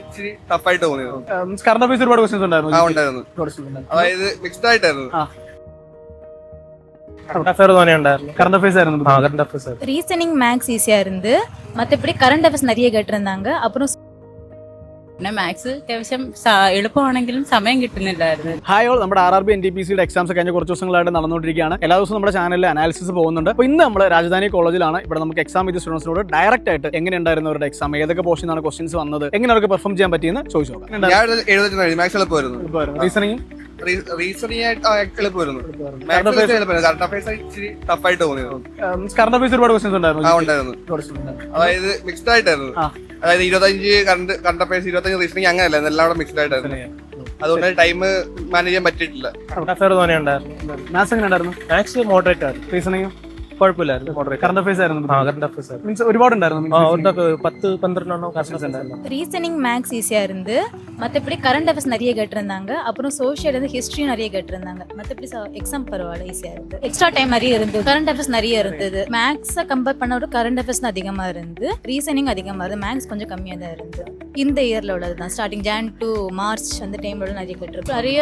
ഇച്ചിരി ടഫായിട്ട് തോന്നിയത്. Current affairs ഒരുപാട് ക്വസ്റ്റ്യൻസ് ഉണ്ടായിരുന്നു. അതായത് മിക്സ്ഡ് ആയിട്ടായിരുന്നു. கரண்ட் அஃபேர்ஸ் ஆയിരുന്നു. ரீசனிங் மேக்ஸ் ஈஸியா இருந்து மற்றபடி கரண்ட் அஃபேர்ஸ் நிறைய கேட்டிருந்தாங்க. அப்புறம் മാത്സ് അത്യാവശ്യം എളുപ്പമാണെങ്കിലും സമയം കിട്ടുന്നില്ലായിരുന്നു. ഹായ് ഓൾ, നമ്മുടെ RRB NTPCയുടെ എക്സാംസ് കഴിഞ്ഞ കുറച്ച് ദിവസങ്ങളായിട്ട് നടന്നുകൊണ്ടിരിക്കുകയാണ്. എല്ലാ ദിവസവും നമ്മുടെ ചാനലിൽ അനാലിസിസ് പോകുന്നുണ്ട്. അപ്പോൾ ഇന്ന് നമ്മൾ രാജധാനി കോളേജിലാണ്. ഇവിടെ നമുക്ക് എക്സാം ചെയ്ത സ്റ്റുഡൻസിനോട് ഡയറക്റ്റ് ആയിട്ട് എങ്ങനെ ഉണ്ടായിരുന്നു അവരുടെ എക്സാം, ഏതൊക്കെ പോർഷനാണ് ക്വസ്റ്റ്യൻസ് വന്നത്, എങ്ങനെ അവർക്ക് പെർഫോം ചെയ്യാൻ പറ്റിയെന്ന് ചോദിച്ചു നോക്കാം. മാത്സ് എളുപ്പമായിരുന്നു. റീസണിങ് റീസണിങ് എളുപ്പമായിരുന്നു. കറണ്ട് അഫയേഴ്സ് ഇച്ചിരി ടഫായിട്ട് തോന്നിയത്. കറണ്ട് അഫയേഴ്സ് ഒരുപാട് ക്വസ്റ്റ്യൻസ് ഉണ്ടായിരുന്നു. അതായത് മിക്സ്ഡ് ആയിട്ടായിരുന്നു. അതായത് 25 കറണ്ട് അഫയേഴ്സ്, 25 റീസണിങ് അങ്ങനെയല്ല, എല്ലാം കൂടെ മിക്സ്ഡ് ആയിട്ടായിരുന്നു. അതുകൊണ്ട് ടൈം മാനേജ് ചെയ്യാൻ പറ്റിയിട്ടില്ല. മാത്സ് എങ്ങനെ ഉണ്ടായിരുന്നു? മാത്സ് മോഡറേറ്റ് ആയിരുന്നു. റീസണിങ് കുഴപ്പമില്ലായിരുന്നു. കറണ്ട് അഫയേഴ്സ് ആയിരുന്നു. കറണ്ട് അഫയേഴ്സ് മീൻസ് ഒരുപാട് ഉണ്ടായിരുന്നു. 10-12 ரீசனிங் மேக்ஸ் ஈஸியா இருந்து மற்றபடி கரண்ட் அஃபேர்ஸ் நிறைய கேட்டிருந்தாங்க. அப்புறம் சோஷியல் இருந்து ஹிஸ்டரி நிறைய கேட்டிருந்தாங்க. மற்றபடி எக்ஸாம் பரவாயில்ல, ஈஸியா இருந்து. எக்ஸ்ட்ரா டைம் நிறைய இருந்தது. கரண்ட் அஃபேர்ஸ் நிறைய இருந்தது. மேக்ஸை கம்பேர் பண்ண ஒரு கரண்ட் அஃபேர்ஸ் அதிகமா இருந்து, ரீசனிங் அதிகமா இருந்து, மேக்ஸ் கொஞ்சம் கம்மியா தான் இருந்து. இந்த இயர்ல உள்ளது தான், ஸ்டார்டிங் ஜான் டு மார்ச் அந்த டைம்ல நிறைய கேட்டிருக்கு. நிறைய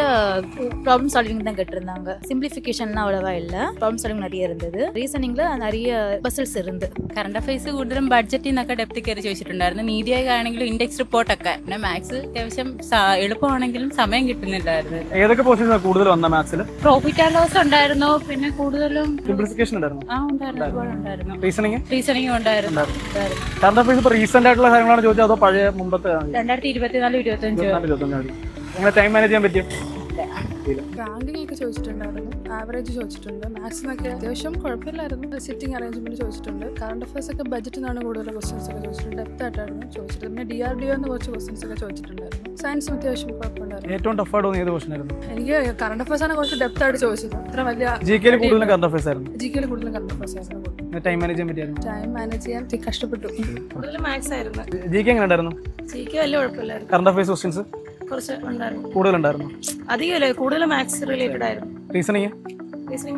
ப்ராப்ளம் சால்விங் தான் கேட்டிருந்தாங்க. சிம்பிளிஃபிகேஷன்லாம் அவ்வளவா இல்ல, ப்ராப்ளம் சால்விங் நிறைய இருந்தது. റീസണിംഗില് நிறைய പസിൽസ് ഉണ്ട്. കറണ്ട് അഫയേഴ്സ് കൂടുതലും ബഡ്ജറ്റിൽ നിന്നൊക്കെ ഡെപ്ത് കയറി ചോദിച്ചിട്ടുണ്ടായിരുന്നു. നീതി ആയോഗ് ആണെങ്കിലും ഇൻഡെക്സ് റിപ്പോർട്ടൊക്കെ. പിന്നെ മാത്സ് അത്യാവശ്യം എളുപ്പമാണെങ്കിലും സമയം കിട്ടുന്നില്ലായിരുന്നു. ഏതൊക്കെ പോർഷൻസ് കൂടുതൽ വന്ന മാത്സിൽ? പ്രോഫിറ്റ് ആൻഡ് ലോസ് ഉണ്ടായിരുന്നു. പിന്നെ കൂടുതലും സിംപ്ലിഫിക്കേഷൻ ഉണ്ടായിരുന്നു. ഉണ്ടായിരുന്നു. റീസണിംഗ് ഉണ്ടായിരുന്നു. കറണ്ട് അഫയേഴ്സ് ഇപ്പൊ റീസെന്റ് ആയിട്ടുള്ള കാര്യങ്ങളാണ് ചോദിച്ചത്, അതോ പഴയ മുമ്പത്തെ? 2024-25 അങ്ങനെ ടൈം മാനേജ് ചെയ്യാൻ പറ്റും. റാങ്കിങ് ഒക്കെ ചോദിച്ചിട്ടുണ്ടായിരുന്നു, ആവറേജ് ചോദിച്ചിട്ടുണ്ട്. മാത്സിനൊക്കെ അത്യാവശ്യം കുഴപ്പമില്ലായിരുന്നു. സിറ്റിംഗ് അറേഞ്ച്മെന്റ് ചോദിച്ചിട്ടുണ്ട്. കറണ്ട് അഫയേഴ്സ് ഒക്കെ ബഡ്ജറ്റിൽ നിന്നാണ് കൂടുതൽ ക്വസ്റ്റൻസ് ഒക്കെ ചോദിച്ചിട്ടുണ്ട്. ഡെപ്ത് ആയിട്ടായിരുന്നു ചോദിച്ചിട്ടുണ്ട്. പിന്നെ DRDO കുറച്ച് ക്വസ്റ്റൻസ് ഒക്കെ ചോദിച്ചിട്ടുണ്ടായിരുന്നു. സയൻസും അത്യാവശ്യം കുഴപ്പമുണ്ടായിരുന്നു. ഏറ്റവും ടഫായിട്ട് തോന്നിയ ഏത് ക്വസ്റ്റൻ ആയിരുന്നു? എനിക്ക് കറണ്ട് അഫയേഴ്സ് ആണ് കുറച്ച് ഡെപ്ത് ആയിട്ട് ചോദിച്ചത്. അത്ര വലിയ GK കൂടുതലും കറണ്ട് അഫയേഴ്സ് ആയിരുന്നു. GK കൂടുതലും കറണ്ട് അഫയേഴ്സ് ആയിരുന്നു. ടൈം മാനേജ് ചെയ്യാൻ പറ്റിയായിരുന്നു. ടൈം മാനേജ് ചെയ്യാൻ കഷ്ടപ്പെട്ടു. കൂടുതൽ മാത്സ് ആയിരുന്നു. GK എങ്ങനെ ഉണ്ടായിരുന്നു? GK വലിയ കുഴപ്പമില്ലായിരുന്നു. കറണ്ട് അഫയേഴ്സ് ക്വസ്റ്റൻസ് കുറച്ച് ഉണ്ടായിരുന്നു. കൂടുതലുണ്ടായിരുന്നു. അധികമല്ലേ, കൂടുതൽ മാത്സ് റിലേറ്റഡ് ആയിരുന്നു. റീസണിങ്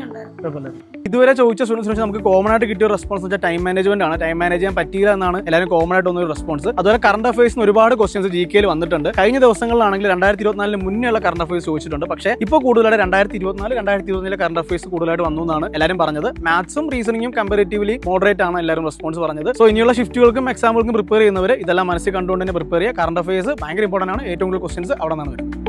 ഉണ്ടായിരുന്നു. ഇതുവരെ ചോദിച്ച സ്റ്റുഡൻസിന് നമുക്ക് കോമൺ ആയിട്ട് കിട്ടിയ റെസ്പോൺസ് വെച്ചാൽ ടൈം മാനേജ്മെന്റ് ആണ്. ടൈം മാനേജ് ചെയ്യാൻ പറ്റിയില്ല എന്നാണ് എല്ലാവരും കോമൺ ആയിട്ട് വന്നൊരു റെസ്പോൺസ്. അതുപോലെ കറണ്ട് അഫയേഴ്സിന് ഒരുപാട് ക്വസ്റ്റൻസ് GK വന്നിട്ടുണ്ട്. കഴിഞ്ഞ ദിവസങ്ങളിലാണെങ്കിൽ 2024 മുന്നേയുള്ള കറണ്ട് അഫയേഴ്സ് ചോദിച്ചിട്ടുണ്ട്. പക്ഷേ ഇപ്പോൾ കൂടുതലായിട്ട് 2024-2025 കറണ്ട് അഫയേഴ്സ് കൂടുതലായിട്ട് വന്നു എന്നാണ് എല്ലാവരും പറഞ്ഞത്. മാത്സും റീസണിങ്ങും കമ്പാരിറ്റീവ്ലി മോഡറേറ്റ് ആണ് എല്ലാവരും റെസ്പോൺസ് പറഞ്ഞത്. സോ ഇനിയുള്ള ഷിഫ്റ്റുകൾക്കും എക്സാമുകൾക്കും പ്രിപ്പയർ ചെയ്യുന്നവർ ഇതെല്ലാം മനസ്സിൽ കണ്ടുകൊണ്ട് തന്നെ പ്രിപ്പയർ ചെയ്യുക. കറണ്ട് അഫയേഴ്സ് ഭയങ്കര ഇമ്പോർട്ടൻ്റ് ആണ്. ഏറ്റവും കൂടുതൽ ക്വസ്റ്റൻസ് അവിടെ നിന്നാണ് വരുന്നത്.